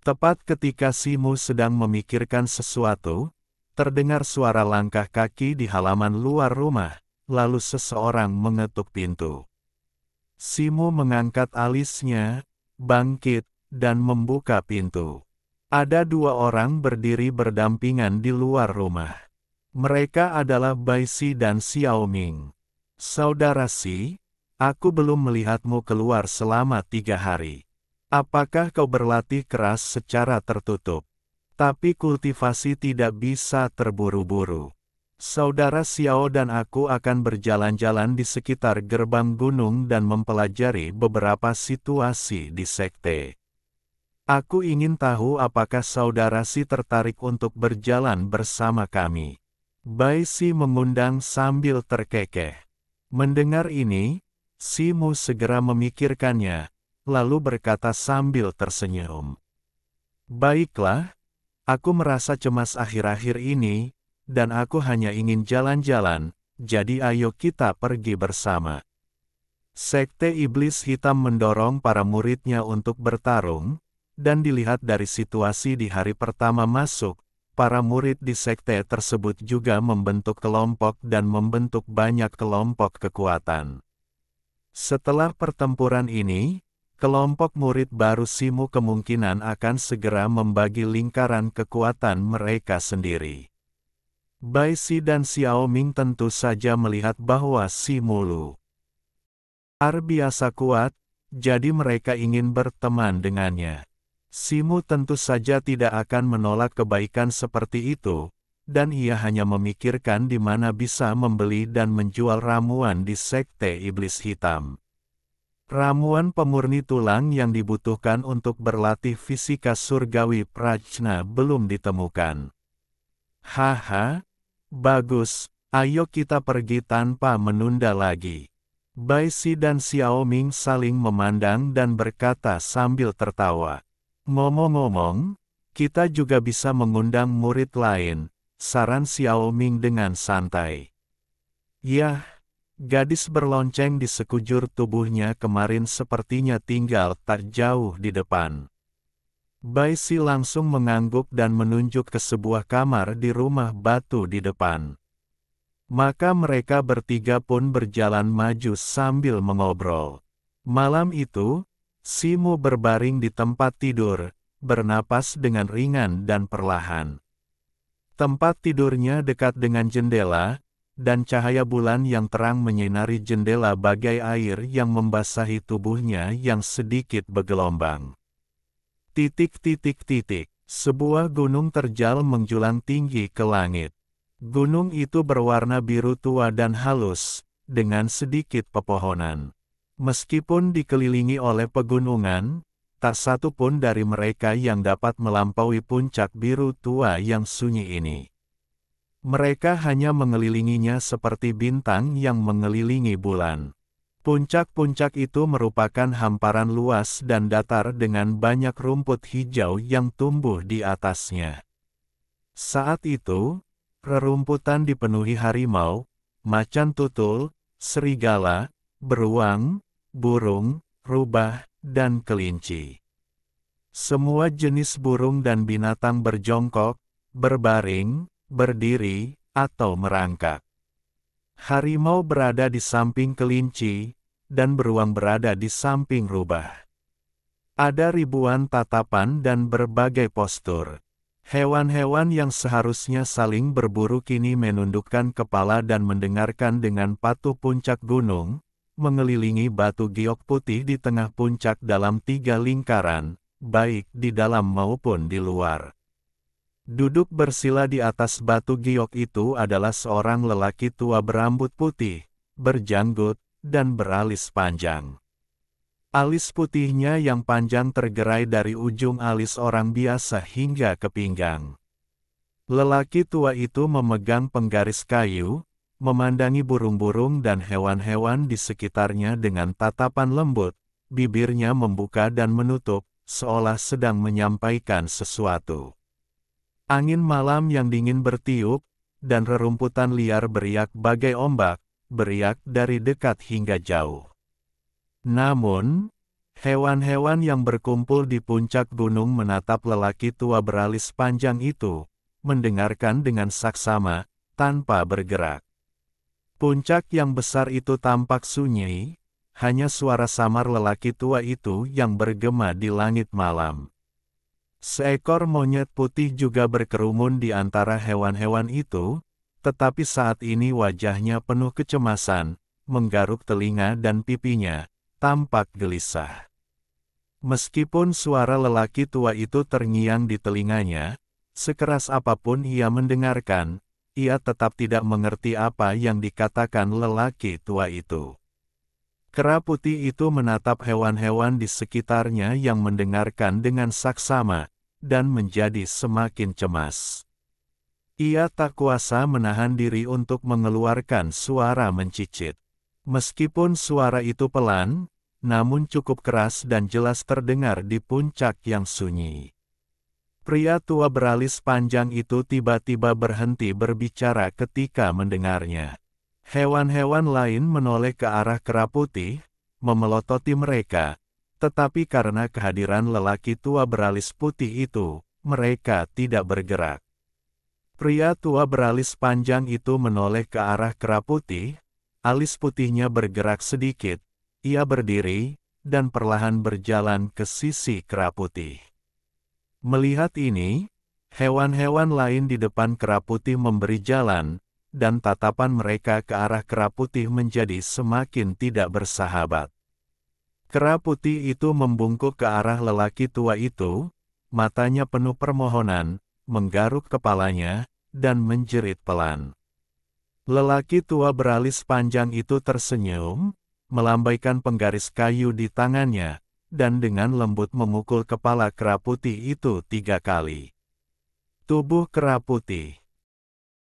Tepat ketika Simu sedang memikirkan sesuatu, terdengar suara langkah kaki di halaman luar rumah, lalu seseorang mengetuk pintu. Simu mengangkat alisnya, bangkit, dan membuka pintu. Ada dua orang berdiri berdampingan di luar rumah. Mereka adalah Bai Si dan Xiao Ming. Saudara Si, aku belum melihatmu keluar selama 3 hari. Apakah kau berlatih keras secara tertutup? Tapi kultivasi tidak bisa terburu-buru. Saudara Xiao dan aku akan berjalan-jalan di sekitar gerbang gunung dan mempelajari beberapa situasi di sekte. Aku ingin tahu apakah saudara Si tertarik untuk berjalan bersama kami. Bai Si mengundang sambil terkekeh. Mendengar ini, Simu segera memikirkannya, lalu berkata sambil tersenyum. Baiklah, aku merasa cemas akhir-akhir ini, dan aku hanya ingin jalan-jalan, jadi ayo kita pergi bersama. Sekte Iblis Hitam mendorong para muridnya untuk bertarung, dan dilihat dari situasi di hari pertama masuk, para murid di sekte tersebut juga membentuk kelompok dan membentuk banyak kelompok kekuatan. Setelah pertempuran ini, kelompok murid baru Simu kemungkinan akan segera membagi lingkaran kekuatan mereka sendiri. Bai Si dan Xiao Ming tentu saja melihat bahwa si Mulu biasa kuat, jadi mereka ingin berteman dengannya. Simu tentu saja tidak akan menolak kebaikan seperti itu, dan ia hanya memikirkan di mana bisa membeli dan menjual ramuan di Sekte Iblis Hitam. Ramuan pemurni tulang yang dibutuhkan untuk berlatih fisika surgawi prajna belum ditemukan. Haha, bagus, ayo kita pergi tanpa menunda lagi. Bai Si dan Xiao Ming saling memandang dan berkata sambil tertawa. Ngomong-ngomong, kita juga bisa mengundang murid lain, saran Xiao Ming dengan santai. Yah, gadis berlonceng di sekujur tubuhnya kemarin sepertinya tinggal tak jauh di depan. Bai Si langsung mengangguk dan menunjuk ke sebuah kamar di rumah batu di depan. Maka mereka bertiga pun berjalan maju sambil mengobrol. Malam itu, Simu berbaring di tempat tidur, bernapas dengan ringan dan perlahan. Tempat tidurnya dekat dengan jendela, dan cahaya bulan yang terang menyinari jendela bagai air yang membasahi tubuhnya yang sedikit bergelombang. Sebuah gunung terjal menjulang tinggi ke langit. Gunung itu berwarna biru tua dan halus, dengan sedikit pepohonan. Meskipun dikelilingi oleh pegunungan, tak satu pun dari mereka yang dapat melampaui puncak biru tua yang sunyi ini. Mereka hanya mengelilinginya seperti bintang yang mengelilingi bulan. Puncak-puncak itu merupakan hamparan luas dan datar dengan banyak rumput hijau yang tumbuh di atasnya. Saat itu, rerumputan dipenuhi harimau, macan tutul, serigala, beruang, burung, rubah, dan kelinci. Semua jenis burung dan binatang berjongkok, berbaring, berdiri, atau merangkak. Harimau berada di samping kelinci, dan beruang berada di samping rubah. Ada ribuan tatapan dan berbagai postur. Hewan-hewan yang seharusnya saling berburu kini menundukkan kepala dan mendengarkan dengan patuh puncak gunung, mengelilingi batu giok putih di tengah puncak dalam 3 lingkaran, baik di dalam maupun di luar. Duduk bersila di atas batu giok itu adalah seorang lelaki tua berambut putih, berjanggut, dan beralis panjang. Alis putihnya yang panjang tergerai dari ujung alis orang biasa hingga ke pinggang. Lelaki tua itu memegang penggaris kayu, memandangi burung-burung dan hewan-hewan di sekitarnya dengan tatapan lembut, bibirnya membuka dan menutup, seolah sedang menyampaikan sesuatu. Angin malam yang dingin bertiup, dan rerumputan liar beriak bagai ombak, beriak dari dekat hingga jauh. Namun, hewan-hewan yang berkumpul di puncak gunung menatap lelaki tua beralis panjang itu, mendengarkan dengan saksama, tanpa bergerak. Puncak yang besar itu tampak sunyi, hanya suara samar lelaki tua itu yang bergema di langit malam. Seekor monyet putih juga berkerumun di antara hewan-hewan itu, tetapi saat ini wajahnya penuh kecemasan, menggaruk telinga dan pipinya, tampak gelisah. Meskipun suara lelaki tua itu terngiang di telinganya, sekeras apapun ia mendengarkan, ia tetap tidak mengerti apa yang dikatakan lelaki tua itu. Kera putih itu menatap hewan-hewan di sekitarnya yang mendengarkan dengan saksama, dan menjadi semakin cemas. Ia tak kuasa menahan diri untuk mengeluarkan suara mencicit. Meskipun suara itu pelan, namun cukup keras dan jelas terdengar di puncak yang sunyi. Pria tua beralis panjang itu tiba-tiba berhenti berbicara ketika mendengarnya. Hewan-hewan lain menoleh ke arah kera putih, memelototi mereka, tetapi karena kehadiran lelaki tua beralis putih itu, mereka tidak bergerak. Pria tua beralis panjang itu menoleh ke arah kera putih, alis putihnya bergerak sedikit, ia berdiri, dan perlahan berjalan ke sisi kera putih. Melihat ini, Hewan-hewan lain di depan kera putih memberi jalan, dan tatapan mereka ke arah kera putih menjadi semakin tidak bersahabat. Kera putih itu membungkuk ke arah lelaki tua itu, matanya penuh permohonan, menggaruk kepalanya, dan menjerit pelan. Lelaki tua beralis panjang itu tersenyum, melambaikan penggaris kayu di tangannya, dan dengan lembut memukul kepala kera putih itu 3 kali. Tubuh kera putih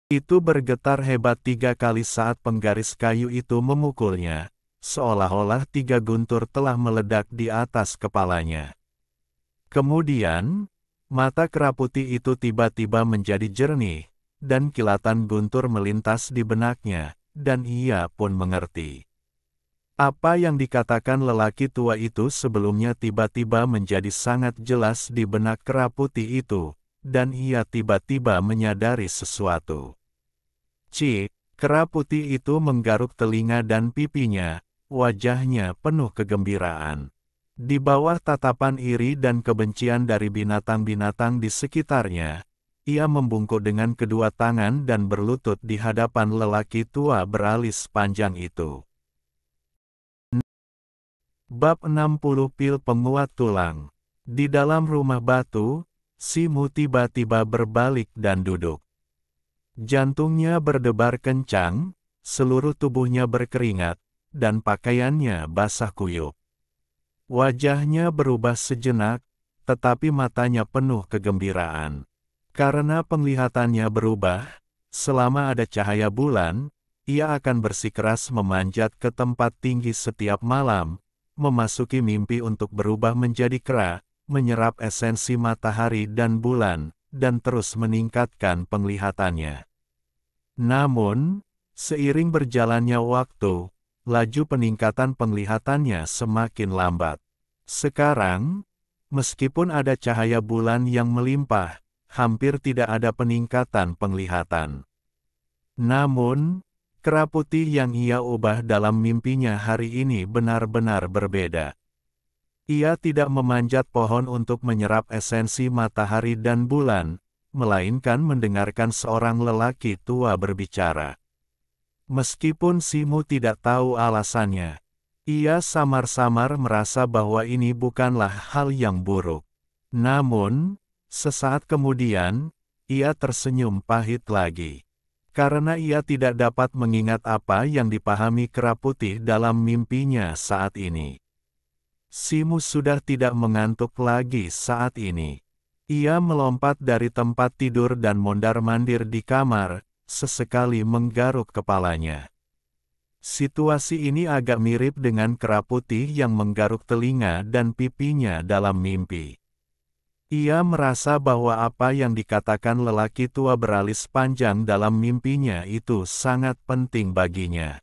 itu bergetar hebat 3 kali saat penggaris kayu itu memukulnya, seolah-olah 3 guntur telah meledak di atas kepalanya. Kemudian, mata kera putih itu tiba-tiba menjadi jernih, dan kilatan guntur melintas di benaknya, dan ia pun mengerti. Apa yang dikatakan lelaki tua itu sebelumnya tiba-tiba menjadi sangat jelas di benak kera putih itu, dan ia tiba-tiba menyadari sesuatu. Kera putih itu menggaruk telinga dan pipinya, wajahnya penuh kegembiraan. Di bawah tatapan iri dan kebencian dari binatang-binatang di sekitarnya, ia membungkuk dengan kedua tangan dan berlutut di hadapan lelaki tua beralis panjang itu. Bab 60 Pil Penguat Tulang. Di dalam rumah batu, Simu tiba-tiba berbalik dan duduk. Jantungnya berdebar kencang, seluruh tubuhnya berkeringat, dan pakaiannya basah kuyup. Wajahnya berubah sejenak, tetapi matanya penuh kegembiraan. Karena penglihatannya berubah, selama ada cahaya bulan, ia akan bersikeras memanjat ke tempat tinggi setiap malam, memasuki mimpi untuk berubah menjadi kera, menyerap esensi matahari dan bulan, dan terus meningkatkan penglihatannya. Namun, seiring berjalannya waktu, laju peningkatan penglihatannya semakin lambat. Sekarang, meskipun ada cahaya bulan yang melimpah, hampir tidak ada peningkatan penglihatan. Namun, kera putih yang ia ubah dalam mimpinya hari ini benar-benar berbeda. Ia tidak memanjat pohon untuk menyerap esensi matahari dan bulan, melainkan mendengarkan seorang lelaki tua berbicara. Meskipun Simu tidak tahu alasannya, ia samar-samar merasa bahwa ini bukanlah hal yang buruk. Namun, sesaat kemudian, ia tersenyum pahit lagi. Karena ia tidak dapat mengingat apa yang dipahami kera putih dalam mimpinya saat ini. Simu sudah tidak mengantuk lagi saat ini. Ia melompat dari tempat tidur dan mondar-mandir di kamar, sesekali menggaruk kepalanya. Situasi ini agak mirip dengan kera putih yang menggaruk telinga dan pipinya dalam mimpi. Ia merasa bahwa apa yang dikatakan lelaki tua beralis panjang dalam mimpinya itu sangat penting baginya.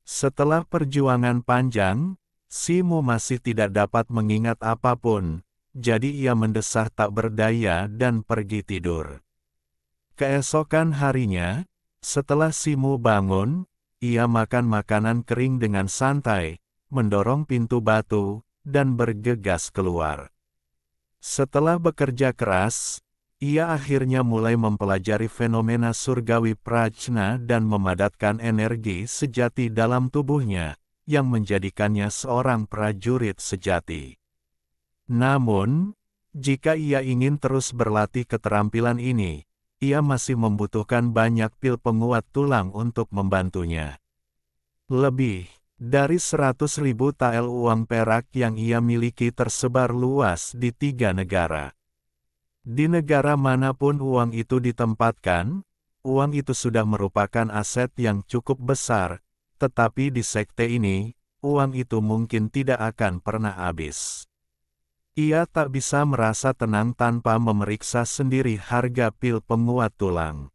Setelah perjuangan panjang, Simu masih tidak dapat mengingat apapun, jadi ia mendesah tak berdaya dan pergi tidur. Keesokan harinya, setelah Simu bangun, ia makan makanan kering dengan santai, mendorong pintu batu, dan bergegas keluar. Setelah bekerja keras, ia akhirnya mulai mempelajari fenomena surgawi prajna dan memadatkan energi sejati dalam tubuhnya, yang menjadikannya seorang prajurit sejati. Namun, jika ia ingin terus berlatih keterampilan ini, ia masih membutuhkan banyak pil penguat tulang untuk membantunya. Lebih dari 100.000 tael uang perak yang ia miliki tersebar luas di 3 negara. Di negara manapun uang itu ditempatkan, uang itu sudah merupakan aset yang cukup besar, tetapi di sekte ini, uang itu mungkin tidak akan pernah habis. Ia tak bisa merasa tenang tanpa memeriksa sendiri harga pil penguat tulang.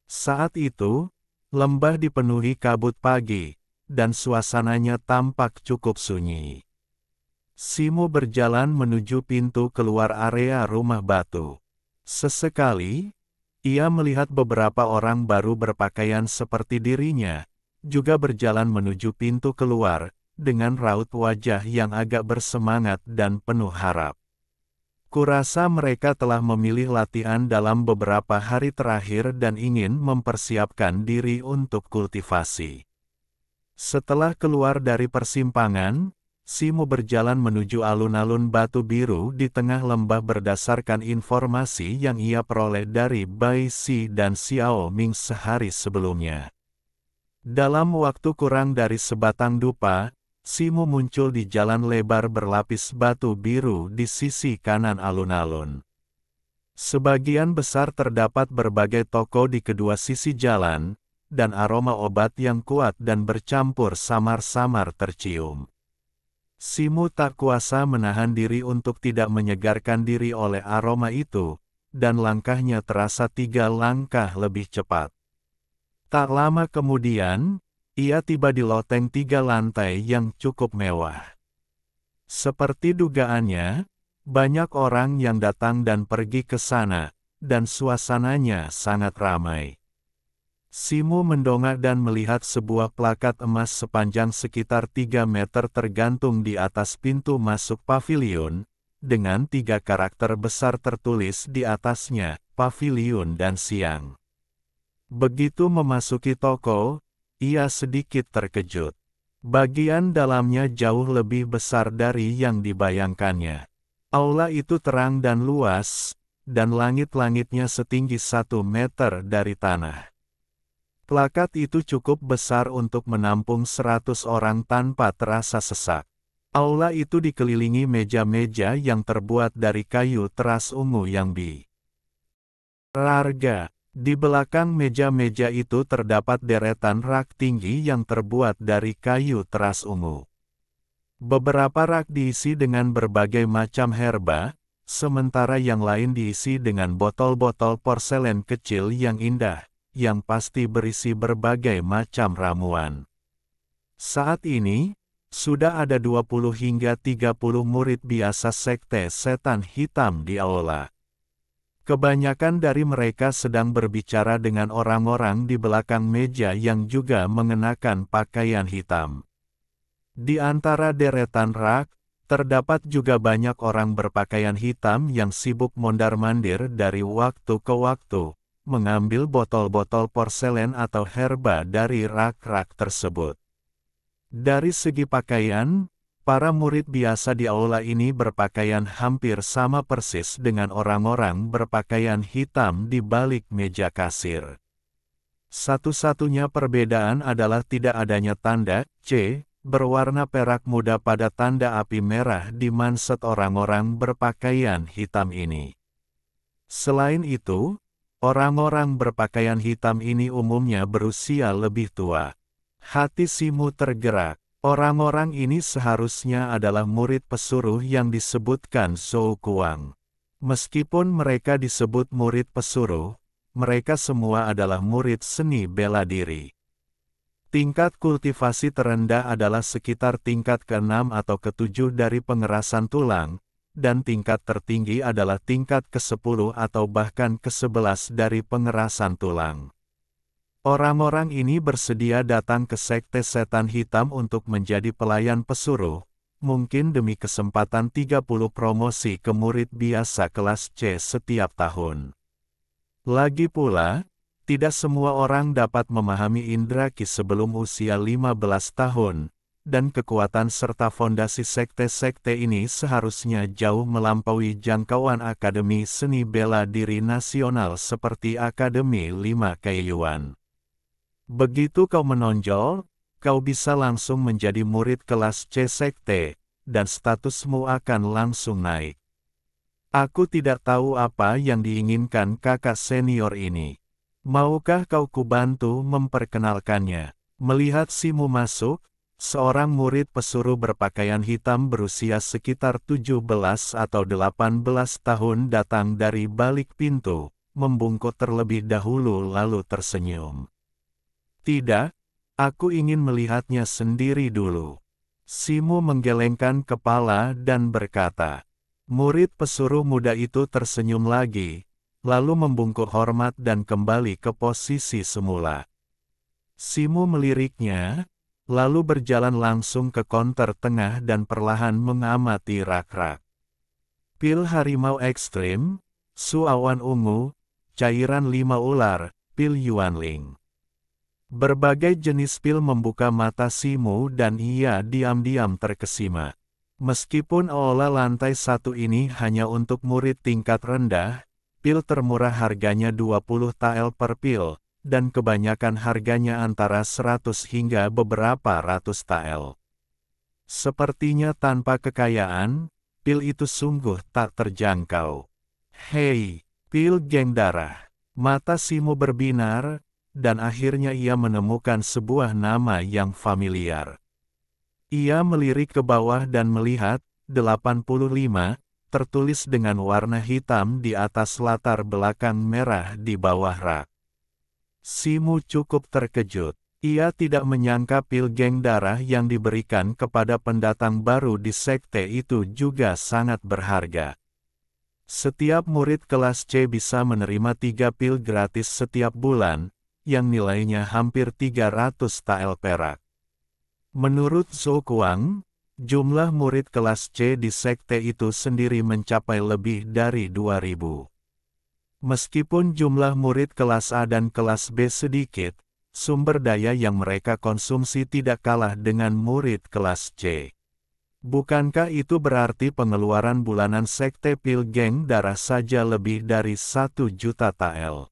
Saat itu, lembah dipenuhi kabut pagi, dan suasananya tampak cukup sunyi. Simu berjalan menuju pintu keluar area rumah batu. Sesekali, ia melihat beberapa orang baru berpakaian seperti dirinya, juga berjalan menuju pintu keluar, dengan raut wajah yang agak bersemangat dan penuh harap. Kurasa mereka telah memilih latihan dalam beberapa hari terakhir dan ingin mempersiapkan diri untuk kultivasi. Setelah keluar dari persimpangan, Simo berjalan menuju alun-alun batu biru di tengah lembah berdasarkan informasi yang ia peroleh dari Bai Xi dan Xiao Ming sehari sebelumnya. Dalam waktu kurang dari sebatang dupa, Simo muncul di jalan lebar berlapis batu biru di sisi kanan alun-alun. Sebagian besar terdapat berbagai toko di kedua sisi jalan, dan aroma obat yang kuat dan bercampur samar-samar tercium. Simo tak kuasa menahan diri untuk tidak menyegarkan diri oleh aroma itu, dan langkahnya terasa 3 langkah lebih cepat. Tak lama kemudian, ia tiba di loteng 3 lantai yang cukup mewah. Seperti dugaannya, banyak orang yang datang dan pergi ke sana, dan suasananya sangat ramai. Simo mendongak dan melihat sebuah plakat emas sepanjang sekitar 3 meter tergantung di atas pintu masuk pavilion, dengan 3 karakter besar tertulis di atasnya, Pavilion dan Siang. Begitu memasuki toko, ia sedikit terkejut. Bagian dalamnya jauh lebih besar dari yang dibayangkannya. Aula itu terang dan luas, dan langit-langitnya setinggi 1 meter dari tanah. Plakat itu cukup besar untuk menampung 100 orang tanpa terasa sesak. Aula itu dikelilingi meja-meja yang terbuat dari kayu teras ungu yang berharga. Di belakang meja-meja itu terdapat deretan rak tinggi yang terbuat dari kayu teras ungu. Beberapa rak diisi dengan berbagai macam herba, sementara yang lain diisi dengan botol-botol porselen kecil yang indah, yang pasti berisi berbagai macam ramuan. Saat ini, sudah ada 20 hingga 30 murid biasa sekte setan hitam di aula. Kebanyakan dari mereka sedang berbicara dengan orang-orang di belakang meja yang juga mengenakan pakaian hitam. Di antara deretan rak, terdapat juga banyak orang berpakaian hitam yang sibuk mondar-mandir dari waktu ke waktu, mengambil botol-botol porselen atau herba dari rak-rak tersebut. Dari segi pakaian, para murid biasa di aula ini berpakaian hampir sama persis dengan orang-orang berpakaian hitam di balik meja kasir. Satu-satunya perbedaan adalah tidak adanya tanda C berwarna perak muda pada tanda api merah di manset orang-orang berpakaian hitam ini. Selain itu, orang-orang berpakaian hitam ini umumnya berusia lebih tua. Hati Simo tergerak. Orang-orang ini seharusnya adalah murid pesuruh yang disebutkan Zhou Kuang. Meskipun mereka disebut murid pesuruh, mereka semua adalah murid seni bela diri. Tingkat kultivasi terendah adalah sekitar tingkat ke-6 atau ke-7 dari pengerasan tulang, dan tingkat tertinggi adalah tingkat ke-10 atau bahkan ke-11 dari pengerasan tulang. Orang-orang ini bersedia datang ke sekte setan hitam untuk menjadi pelayan pesuruh, mungkin demi kesempatan 30 promosi ke murid biasa kelas C setiap tahun. Lagi pula, tidak semua orang dapat memahami indra ki sebelum usia 15 tahun, dan kekuatan serta fondasi sekte-sekte ini seharusnya jauh melampaui jangkauan Akademi Seni Bela Diri Nasional seperti Akademi 5 Kaiyuan. Begitu kau menonjol, kau bisa langsung menjadi murid kelas C sekte, dan statusmu akan langsung naik. Aku tidak tahu apa yang diinginkan kakak senior ini. Maukah kau kubantu memperkenalkannya? Melihat Simo masuk, seorang murid pesuruh berpakaian hitam berusia sekitar 17 atau 18 tahun datang dari balik pintu, membungkuk terlebih dahulu lalu tersenyum. Tidak, aku ingin melihatnya sendiri dulu. Simo menggelengkan kepala dan berkata. Murid pesuruh muda itu tersenyum lagi, lalu membungkuk hormat dan kembali ke posisi semula. Simo meliriknya, lalu berjalan langsung ke konter tengah dan perlahan mengamati rak-rak. pil harimau ekstrim, su awan ungu, cairan 5 ular, pil Yuanling. Berbagai jenis pil membuka mata Simu dan ia diam-diam terkesima. Meskipun aula lantai 1 ini hanya untuk murid tingkat rendah, pil termurah harganya 20 tael per pil, dan kebanyakan harganya antara 100 hingga beberapa ratus tael. Sepertinya tanpa kekayaan, pil itu sungguh tak terjangkau. Hei, pil geng darah. Mata Simu berbinar, dan akhirnya ia menemukan sebuah nama yang familiar. Ia melirik ke bawah dan melihat, 85, tertulis dengan warna hitam di atas latar belakang merah di bawah rak. Simu cukup terkejut. Ia tidak menyangka pil geng darah yang diberikan kepada pendatang baru di sekte itu juga sangat berharga. Setiap murid kelas C bisa menerima 3 pil gratis setiap bulan, yang nilainya hampir 300 tael perak. Menurut Zhou Kuang, jumlah murid kelas C di sekte itu sendiri mencapai lebih dari 2000. Meskipun jumlah murid kelas A dan kelas B sedikit, sumber daya yang mereka konsumsi tidak kalah dengan murid kelas C. Bukankah itu berarti pengeluaran bulanan sekte pil geng darah saja lebih dari 1 juta tael?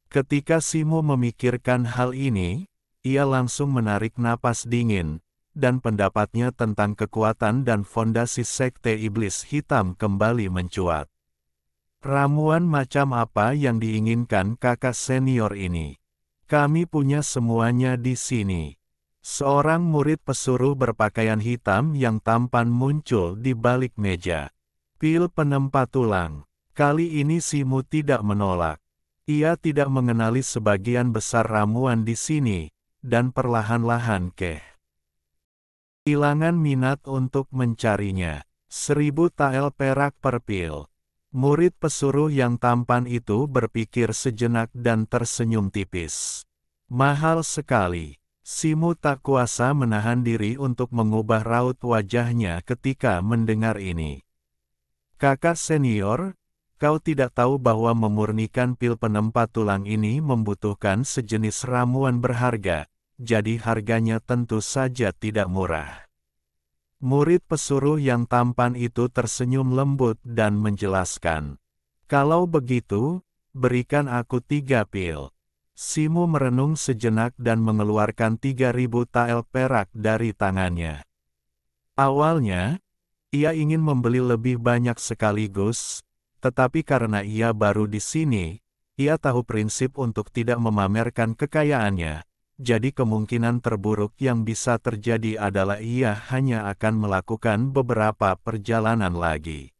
Ketika Simu memikirkan hal ini, ia langsung menarik napas dingin, dan pendapatnya tentang kekuatan dan fondasi sekte iblis hitam kembali mencuat. Ramuan macam apa yang diinginkan kakak senior ini? Kami punya semuanya di sini. Seorang murid pesuruh berpakaian hitam yang tampan muncul di balik meja. Pil penempat tulang. Kali ini Simu tidak menolak. Ia tidak mengenali sebagian besar ramuan di sini, dan perlahan-lahan kehilangan minat untuk mencarinya. 1000 tael perak per pil. Murid pesuruh yang tampan itu berpikir sejenak dan tersenyum tipis. Mahal sekali. Simu tak kuasa menahan diri untuk mengubah raut wajahnya ketika mendengar ini. Kakak senior, kau tidak tahu bahwa memurnikan pil penempat tulang ini membutuhkan sejenis ramuan berharga, jadi harganya tentu saja tidak murah. Murid pesuruh yang tampan itu tersenyum lembut dan menjelaskan. Kalau begitu, berikan aku 3 pil. Simu merenung sejenak dan mengeluarkan 3000 tael perak dari tangannya. Awalnya, ia ingin membeli lebih banyak sekaligus, tetapi karena ia baru di sini, ia tahu prinsip untuk tidak memamerkan kekayaannya, jadi kemungkinan terburuk yang bisa terjadi adalah ia hanya akan melakukan beberapa perjalanan lagi.